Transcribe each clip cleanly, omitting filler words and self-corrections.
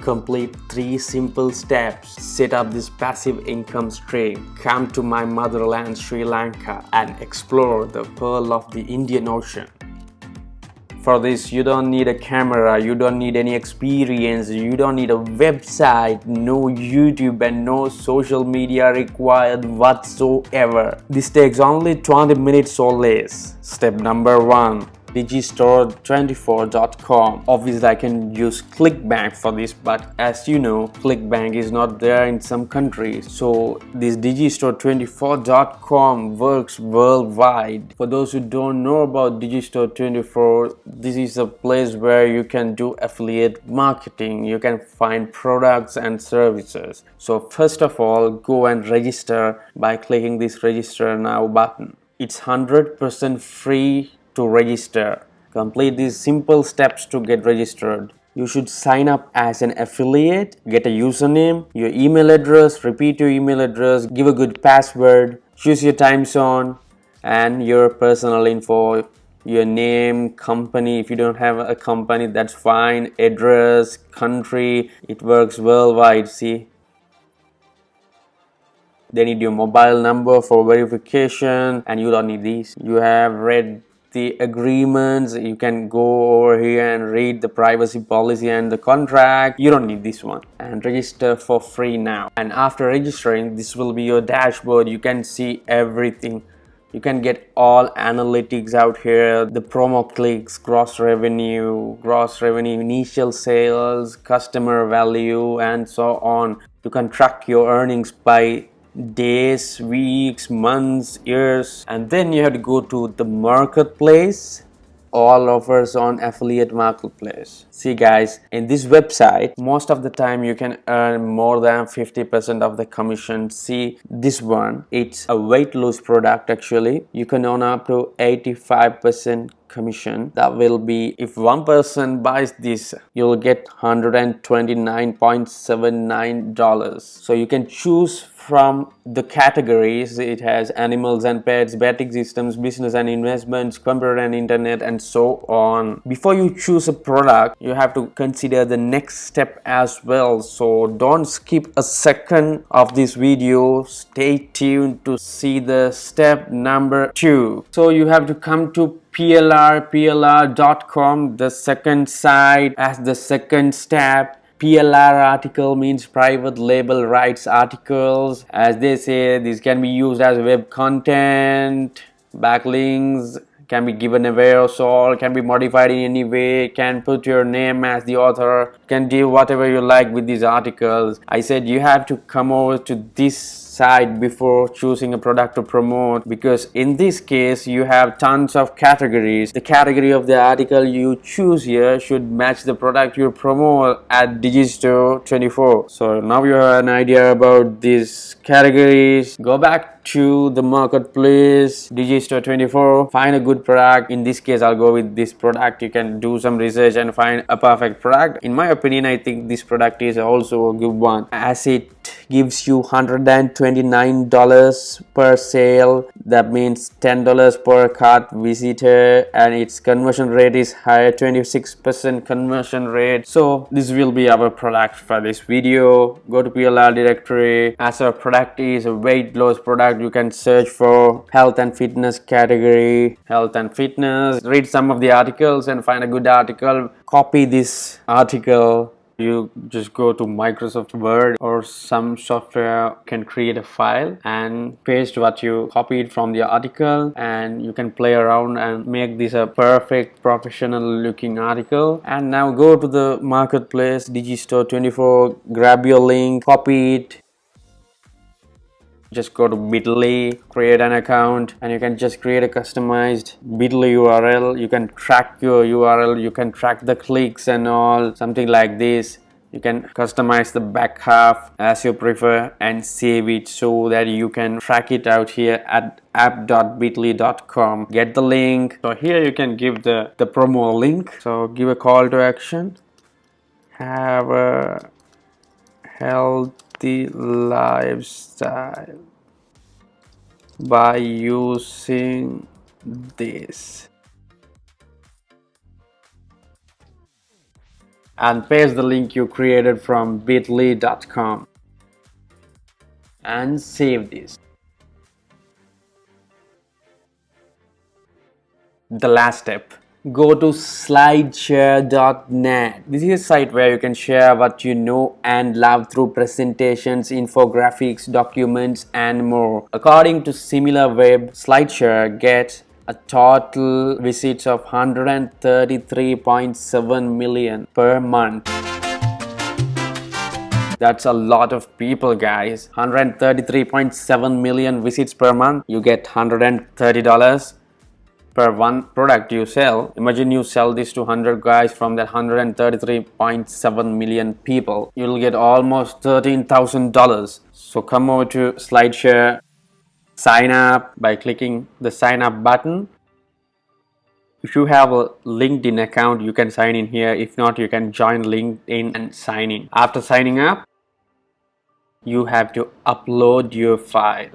Complete 3 simple steps. Set up this passive income stream. Come to my motherland Sri Lanka and explore the pearl of the Indian Ocean. For this, you don't need a camera, you don't need any experience, you don't need a website, no YouTube and no social media required whatsoever. This takes only 20 minutes or less. Step number 1. Digistore24.com. Obviously I can use ClickBank for this, but as you know, ClickBank is not there in some countries, so this Digistore24.com works worldwide. For those who don't know about Digistore24, this is a place where you can do affiliate marketing, you can find products and services. So first of all, go and register by clicking this register now button. It's 100% free to register. Complete these simple steps to get registered. You should sign up as an affiliate, get a username, your email address, repeat your email address, give a good password, choose your time zone and your personal info, your name, company. If you don't have a company, that's fine, address, country. It works worldwide. See, they need your mobile number for verification and you don't need these. You have read the agreements, you can go over here and read the privacy policy and the contract. You don't need this one, and register for free now. And after registering, this will be your dashboard. You can see everything. You can get all analytics out here, the promo clicks, gross revenue, initial sales, customer value, and so on. You can track your earnings by days, weeks, months, years, and then you have to go to the marketplace. All offers on affiliate marketplace. See guys, in this website most of the time you can earn more than 50% of the commission. See this one, it's a weight loss product. Actually you can earn up to 85% commission. That will be, if one person buys this, you'll get $129.79. so you can choose from the categories. It has animals and pets, betting systems, business and investments, computer and internet, and so on. Before you choose a product, you have to consider the next step as well, so don't skip a second of this video. Stay tuned to see the step number 2. So you have to come to plr.com, the second site, as the second step. PLR article means private label rights articles. As they say, this can be used as web content, backlinks, can be given away or sold, can be modified in any way, can put your name as the author, can do whatever you like with these articles. I said you have to come over to this site before choosing a product to promote, because in this case you have tons of categories. The category of the article you choose here should match the product you promote at Digistore24. So now you have an idea about these categories. Go back to the marketplace, Digistore24, find a good product. In this case I'll go with this product. You can do some research and find a perfect product. In my opinion, I think this product is also a good one, as it gives you $129 per sale. That means $10 per cart visitor, and its conversion rate is higher, 26% conversion rate. So this will be our product for this video. Go to PLR directory. As our product is a weight loss product, you can search for health and fitness category, health and fitness, read some of the articles and find a good article. Copy this article. You just go to Microsoft Word or some software, can create a file and paste what you copied from the article, and you can play around and make this a perfect professional looking article. And now go to the marketplace, Digistore24, grab your link, copy it. Just go to bit.ly, create an account, and you can just create a customized bit.ly URL. You can track your URL, you can track the clicks and all, something like this. You can customize the back half as you prefer and save it so that you can track it out here at app.bitly.com. Get the link. So here you can give the promo link. So give a call to action. Have a healthy lifestyle by using this. and paste the link you created from bit.ly.com and save this. The last step, go to slideshare.net. This is a site where you can share what you know and love through presentations, infographics, documents, and more. According to SimilarWeb, Slideshare gets a total visits of 133.7 million per month. That's a lot of people, guys. 133.7 million visits per month. You get $130 per one product you sell. Imagine you sell this to 100 guys from that 133.7 million people. You'll get almost $13,000. So come over to Slideshare, sign up by clicking the sign up button. If you have a LinkedIn account, you can sign in here. If not, you can join LinkedIn and sign in. After signing up, you have to upload your file.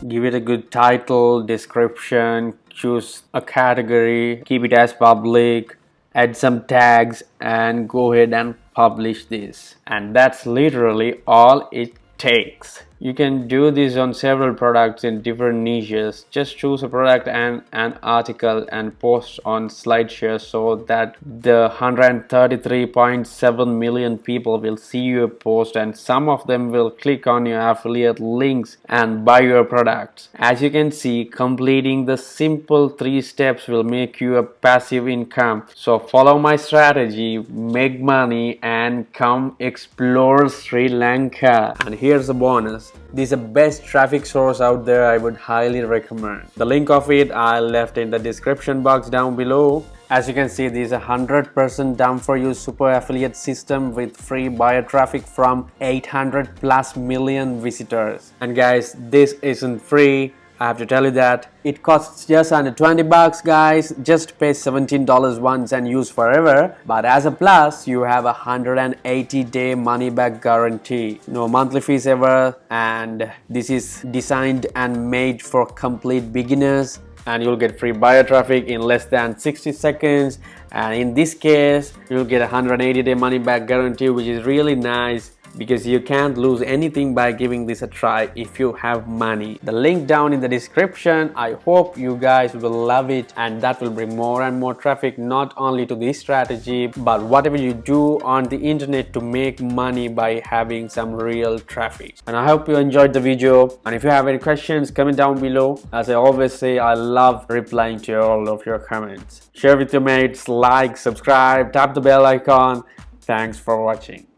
Give it a good title, description, choose a category, keep it as public, add some tags, and go ahead and publish this. And that's literally all it takes. You can do this on several products in different niches. Just choose a product and an article and post on Slideshare so that the 133.7 million people will see your post, and some of them will click on your affiliate links and buy your products. As you can see, completing the simple 3 steps will make you a passive income. So follow my strategy, make money, and come explore Sri Lanka. And here's a bonus. This is the best traffic source out there. I would highly recommend. The link of it I left in the description box down below. As you can see, this is a 100% done for you super affiliate system with free buyer traffic from 800 plus million visitors. And guys, this isn't free. I have to tell you that it costs just under 20 bucks, guys. Just pay $17 once and use forever. But as a plus, you have a 180-day money back guarantee. No monthly fees ever, and this is designed and made for complete beginners. And you'll get free buyer traffic in less than 60 seconds. And in this case, you'll get a 180-day money back guarantee, which is really nice, because you can't lose anything by giving this a try if you have money. The link down in the description. I hope you guys will love it, and that will bring more and more traffic, not only to this strategy, but whatever you do on the internet to make money by having some real traffic. And I hope you enjoyed the video, and if you have any questions, comment down below. As I always say, I love replying to all of your comments. Share with your mates, like, subscribe, tap the bell icon. Thanks for watching.